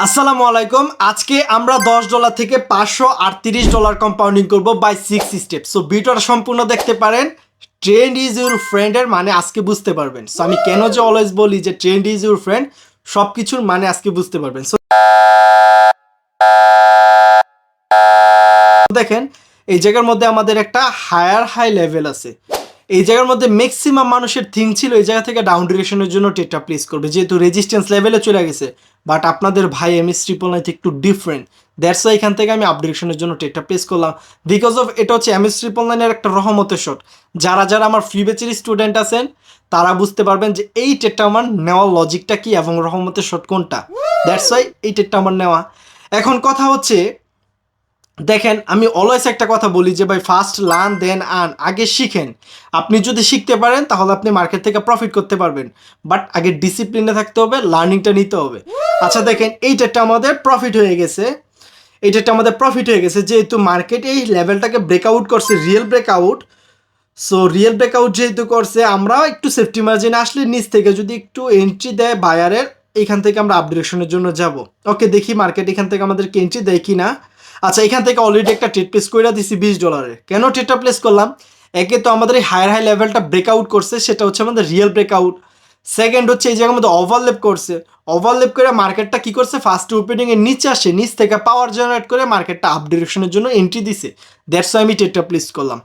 আসসালামু আলাইকুম। আজকে আমরা $10 থেকে $538 কম্পাউন্ডিং করব বাই 6 স্টেপ। সো ভিডিওটা সম্পূর্ণ দেখতে পারেন। ট্রেন্ড ইজ ইউর ফ্রেন্ডের মানে আজকে বুঝতে পারবেন। সো আমি কেন যে অলওয়েজ বলি যে ট্রেন্ড ইজ ইউর ফ্রেন্ড, সব কিছুর মানে আজকে বুঝতে পারবেন। সো দেখেন, এই জায়গার মধ্যে আমাদের একটা হায়ার হাই লেভেল আছে। এই জায়গার মধ্যে ম্যাক্সিমাম মানুষের থিঙ্ক ছিল এই জায়গা থেকে ডাউন ডিরেকশনের জন্য টেট্রা প্লেস করবে, যেহেতু রেজিস্ট্যান্স লেভেলে চলে গেছে। বাট আপনাদের ভাই MS ট্রিপল নাইন একটু ডিফারেন্ট। দ্যাটস ওয়াই এখান থেকে আমি আপ ডিরেকশনের জন্য টেট্রা প্লেস করলাম। বিকজ অফ এটা হচ্ছে MS ট্রিপল নাইনের একটা রহমতের শট। যারা যারা আমার ফ্রি ব্যাচের স্টুডেন্ট আছেন তারা বুঝতে পারবেন যে এই টেট্রা আমার নেওয়ার লজিকটা কি এবং রহমতের শট কোনটা। দ্যাটস ওয়াই এই টেট্রা আমার নেওয়া। এখন কথা হচ্ছে, দেখেন আমি অলওয়েজ একটা কথা বলি যে ভাই ফার্স্ট লার্ন দেন আর্ন। আগে শিখেন। আপনি যদি শিখতে পারেন তাহলে আপনি মার্কেট থেকে প্রফিট করতে পারবেন। বাট আগে ডিসিপ্লিনে থাকতে হবে, লার্নিংটা নিতে হবে। আচ্ছা দেখেন, এইটা আমাদের প্রফিট হয়ে গেছে। এইটা আমাদের প্রফিট হয়ে গেছে যেহেতু মার্কেট এই লেভেলটাকে ব্রেকআউট করছে, real breakout. So real breakout যেহেতু করছে, আমরা একটু সেফটি মার্জিনে আসলে নিচ থেকে যদি একটু এন্ট্রি দেয় বায়ারের, এখান থেকে আমরা আপ ডিরেকশনের জন্য যাব। ওকে, দেখি মার্কেট এখান থেকে আমাদেরকে এন্ট্রি দেয় কি না। আচ্ছা, এখান থেকে অলরেডি একটা ট্রেড প্লেস করে দিছি $20। কেন ট্রেডটা প্লেস করলাম? একে তো আমাদের এই হায়ার হাই লেভেলটা ব্রেকআউট করছে, সেটা হচ্ছে আমাদের রিয়েল ব্রেকআউট। সেকেন্ড হচ্ছে এই জায়গার মধ্যে ওভারলেপ করছে। ওভারলেপ করে মার্কেটটা কি করছে, ফার্স্ট ওপেনিং এর নিচে আসে, নিচ থেকে পাওয়ার জেনারেট করে মার্কেটটা আপ ডিরেকশনের জন্য এন্ট্রি দিছে। দ্যাটস ওয়াই আমি ট্রেডটা প্লেস করলাম।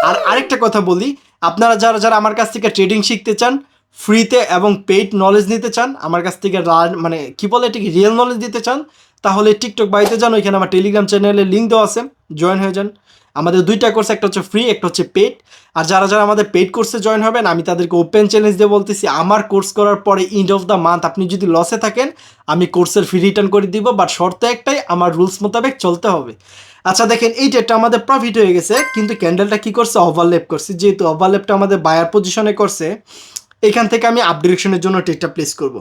আর আরেকটা কথা বলি, আপনারা যারা যারা আমার কাছ থেকে ট্রেডিং শিখতে চান, ফ্রিতে এবং পেইড নলেজ নিতে চান, আমার কাছ থেকে মানে কি বলে এটাকে রিয়েল নলেজ দিতে চান, তাহলে টিকটক বাড়িতে যান, ওইখানে আমার টেলিগ্রাম চ্যানেলের লিঙ্ক দেওয়া আছে, জয়েন হয়ে যান। আমাদের দুইটা কোর্স, একটা হচ্ছে ফ্রি, একটা হচ্ছে পেইড। আর যারা যারা আমাদের পেইড কোর্সে জয়েন হবেন, আমি তাদেরকে ওপেন চ্যালেঞ্জ দিয়ে বলতেছি, আমার কোর্স করার পরে এন্ড অফ দ্য মান্থ আপনি যদি লসে থাকেন, আমি কোর্সের ফি রিটার্ন করে দিব। বাট শর্ত একটাই, আমার রুলস মোতাবেক চলতে হবে। আচ্ছা দেখেন, এই ট্রেডটা আমাদের প্রফিট হয়ে গেছে, কিন্তু ক্যান্ডেলটা কি করছে, ওভারলেপ করছে। যেহেতু ওভারলেপটা আমাদের বায়ার পজিশনে করছে, এখান থেকে আমি আপ ডিরেকশনের জন্য ট্রেডটা প্লেস করব।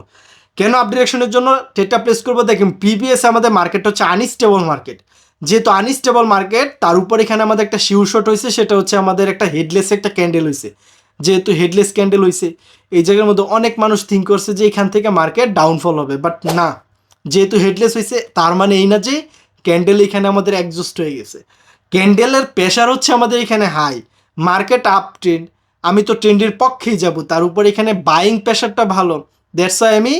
কেন আপ ডিরেকশনের জন্য ট্রেডটা প্লেস করবো? দেখেন, প্রিভিয়াস আমাদের মার্কেট হচ্ছে আনস্টেবল মার্কেট। যেহেতু আনস্টেবল মার্কেট, তার উপর এখানে আমাদের একটা শিওর শট হয়েছে, সেটা হচ্ছে আমাদের একটা হেডলেস একটা ক্যান্ডেল হয়েছে। যেহেতু হেডলেস ক্যান্ডেল হয়েছে, এই জায়গার মধ্যে অনেক মানুষ থিঙ্ক করছে যে এখান থেকে মার্কেট ডাউনফল হবে। বাট না, যেহেতু হেডলেস হয়েছে তার মানে এই না যে ক্যান্ডেল এখানে আমাদের অ্যাডজাস্ট হয়ে গেছে। ক্যান্ডেলের প্রেশার হচ্ছে আমাদের এখানে হাই, মার্কেট আপ ট্রেন্ড। আমি তো ট্রেন্ডের পক্ষেই যাব, তার উপর এখানে বাইং প্রেশারটা ভালো। দ্যাটস ওয়াই আমি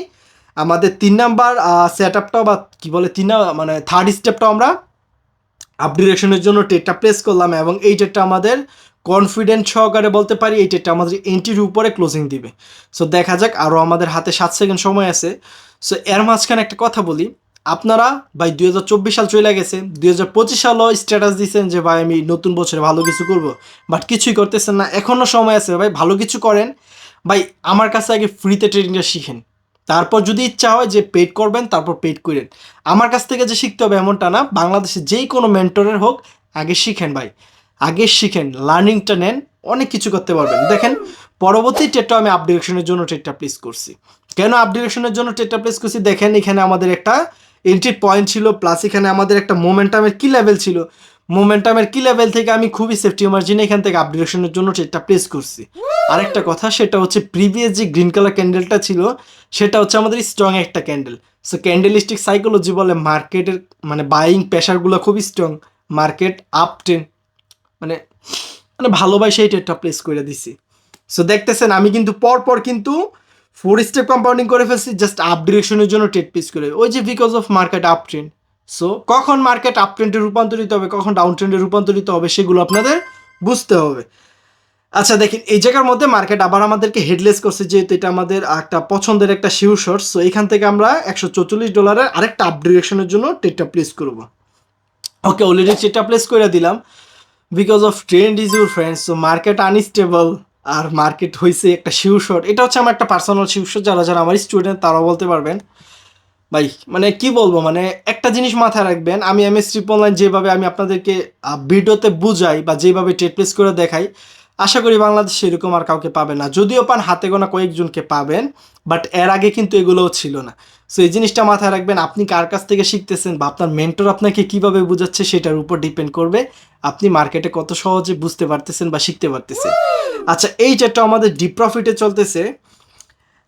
আমাদের 3 নাম্বার সেট আপটাও বা কী বলে মানে থার্ড স্টেপটাও আমরা আপ ডিরেকশনের জন্য ট্রেডটা প্লেস করলাম। এবং এই ট্রেডটা আমাদের কনফিডেন্ট সহকারে বলতে পারি এই ট্রেডটা আমাদের এন্ট্রির উপরে ক্লোজিং দিবে। সো দেখা যাক, আরও আমাদের হাতে 7 সেকেন্ড সময় আছে। সো এর মাঝখানে একটা কথা বলি, আপনারা ভাই 2024 সাল চলে গেছে, 2025 সালও স্ট্যাটাস দিচ্ছেন যে ভাই আমি নতুন বছরে ভালো কিছু করব, বাট কিছুই করতেছেন না। এখনও সময় আছে ভাই, ভালো কিছু করেন। ভাই আমার কাছে আগে ফ্রিতে ট্রেডিংটা শিখেন, তারপর যদি ইচ্ছা হয় যে পেড করবেন তারপর পেড করেন। আমার কাছ থেকে যে শিখতে হবে এমনটা না, বাংলাদেশে যেই কোনো মেন্টরের হোক, আগে শিখেন ভাই, আগে শিখেন, লার্নিংটা নেন, অনেক কিছু করতে পারবেন। দেখেন, পরবর্তী ট্রেডটা আমি আপ ডিরেকশনের জন্য ট্রেডটা প্লেস করছি। কেন আপ ডিরেকশনের জন্য ট্রেডটা প্লেস করছি? দেখেন, এখানে আমাদের একটা এন্ট্রি পয়েন্ট ছিল, প্লাস এখানে আমাদের একটা মোমেন্টামের কি লেভেল ছিল। মোমেন্টামের কি লেভেল থেকে আমি খুবই সেফটি মার্জিনে এখান থেকে আপ ডিরেকশনের জন্য ট্রেডটা প্লেস করছি। আরেকটা কথা, সেটা হচ্ছে প্রিভিয়াস যে গ্রিন কালার ক্যান্ডেলটা ছিল, সেটা হচ্ছে আমাদের স্ট্রং একটা ক্যান্ডেল। সো ক্যান্ডেলিস্টিক সাইকোলজি বলে মার্কেটের মানে বাইং প্রেশারগুলো খুবই স্ট্রং, মার্কেট আপ ট্রেন্ড মানে মানে ভালোবাসে সেই ট্রেডটা প্লেস করে দিছি। সো দেখতেছেন আমি কিন্তু পরপর কিন্তু 4 স্টেপ কম্পাউন্ডিং করে ফেলছি, জাস্ট আপ ডিরেকশনের জন্য ট্রেড প্লেস করে, ওই যে because of market up trend. So কখন মার্কেট আপ ট্রেন্ডে রূপান্তরিত হবে, কখন ডাউন ট্রেন্ডে রূপান্তরিত হবে, সেগুলো আপনাদের বুঝতে হবে। আচ্ছা দেখেন, এই জায়গার মধ্যে মার্কেট আবার আমাদেরকে হেডলেস করছে, যেহেতু এটা আমাদের একটা পছন্দের একটা শিওর শর্ট। সো এখান থেকে আমরা $144 আরেকটা আপ ডিরেকশনের জন্য ট্রেডটা প্লেস করব। ওকে, অলরেডি ট্রেডটা প্লেস করে দিলাম। Because of trend is your friend. So market unstable আর মার্কেট হয়েছে একটা শিওর শর্ট। এটা হচ্ছে আমার একটা পার্সোনাল শিওর শর্ট, যারা যারা আমার স্টুডেন্ট তারাও বলতে পারবেন। ভাই মানে কি বলবো, মানে একটা জিনিস মাথায় রাখবেন, আমি MS ট্রিপল নাইন যেভাবে আমি আপনাদেরকে ভিডিওতে বুঝাই বা যেভাবে ট্রেড প্লেস করে দেখাই, আশা করি বাংলাদেশে এরকম আর কাউকে পাবেন না। যদিও পান, হাতে গোনা কয়েকজনকে পাবেন, বাট এর আগে কিন্তু এগুলোও ছিল না। সো এই জিনিসটা মাথায় রাখবেন, আপনি কার কাছ থেকে শিখতেছেন বা আপনার মেন্টর আপনাকে কীভাবে বোঝাচ্ছে সেটার উপর ডিপেন্ড করবে আপনি মার্কেটে কত সহজে বুঝতে পারতেছেন বা শিখতে পারতেছেন। আচ্ছা, এই যেটা আমাদের ডিপ প্রফিটে চলতেছে।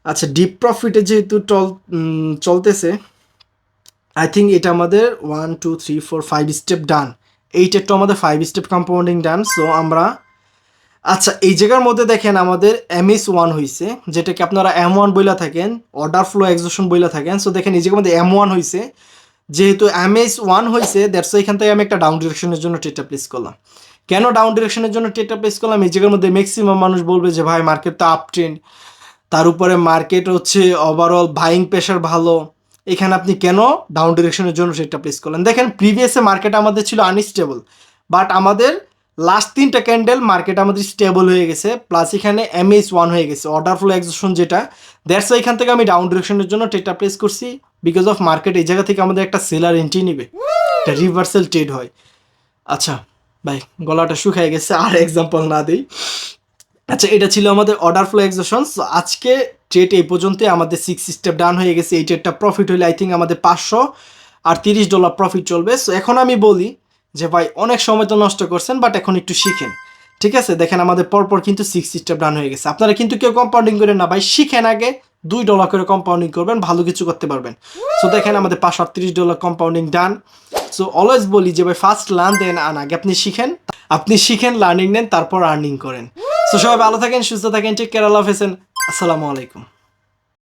আচ্ছা, ডিপ প্রফিটে যেহেতু চলতেছে, আই থিঙ্ক এটা আমাদের 1 2 3 4 5 স্টেপ ডান। এইটা একটু আমাদের 5 স্টেপ কম্পাউন্ডিং ডান। সো আমরা আচ্ছা এই জায়গার মধ্যে দেখেন আমাদের MS1 হয়েছে, যেটাকে আপনারা M1 বইলা থাকেন, অর্ডার ফ্লো এক্সজশন বইলা থাকেন। সো দেখেন এই জায়গার মধ্যে M1 হয়েছে, যেহেতু MS1 হয়েছে দ্যাটস এখান থেকে আমি একটা ডাউন ডিরেকশনের জন্য টেট্রা প্লেস করলাম। কেন ডাউন ডিরেকশনের জন্য টেট্রা প্লেস করলাম? এই জায়গার মধ্যে ম্যাক্সিমাম মানুষ বলবে যে ভাই মার্কেট তো আপ ট্রেন্ড, তার উপরে মার্কেট হচ্ছে ওভারঅল বাইং প্রেশার ভালো, এখানে আপনি কেন ডাউন ডিরেকশনের জন্য সেটা প্লেস করলেন? দেখেন প্রিভিয়াসে মার্কেট আমাদের ছিল আনস্টেবল, বাট আমাদের লাস্ট 3টা ক্যান্ডেল মার্কেট আমাদের স্টেবল হয়ে গেছে, প্লাস এখানে MS1 হয়ে গেছে অর্ডার ফ্লো এক্সজশন যেটা, দ্যাটস এখান থেকে আমি ডাউন ডিরেকশনের জন্য টেট্রা প্লেস করছি। বিকজ অফ মার্কেট এই জায়গা থেকে আমাদের একটা সেলার এন্ট্রি নিবে, একটা রিভার্সাল ট্রেড হয়। আচ্ছা ভাই গলাটা শুকায় গেছে, আর এক্সাম্পল না দিই। আচ্ছা এটা ছিল আমাদের অর্ডার ফ্লো এক্সজশন। সো আজকে ট্রেড এই পর্যন্তই, আমাদের 6 স্টেপ ডান হয়ে গেছে। এই ট্রেডটা প্রফিট হলে আই থিঙ্ক আমাদের $530 প্রফিট চলবে। সো এখন আমি বলি যে ভাই অনেক সময় তো নষ্ট করছেন, বাট এখন একটু শিখেন, ঠিক আছে? দেখেন আমাদের পরপর কিন্তু 6 স্টেপ ডান হয়ে গেছে। আপনারা কিন্তু কেউ কম্পাউন্ডিং করেন না ভাই, শিখেন আগে, $2 করে কম্পাউন্ডিং করবেন, ভালো কিছু করতে পারবেন। সো দেখেন আমাদের $538 কম্পাউন্ডিং ডান। সো অলওয়েজ বলি যে ভাই ফার্স্ট লার্ন দেন আন, আগে আপনি শিখেন লার্নিং নেন, তারপর আর্নিং করেন। সো সবাই ভালো থাকেন, সুস্থ থাকেন, টেক কেয়ার, আল্লাহ হাফেজ, আসসালামু আলাইকুম।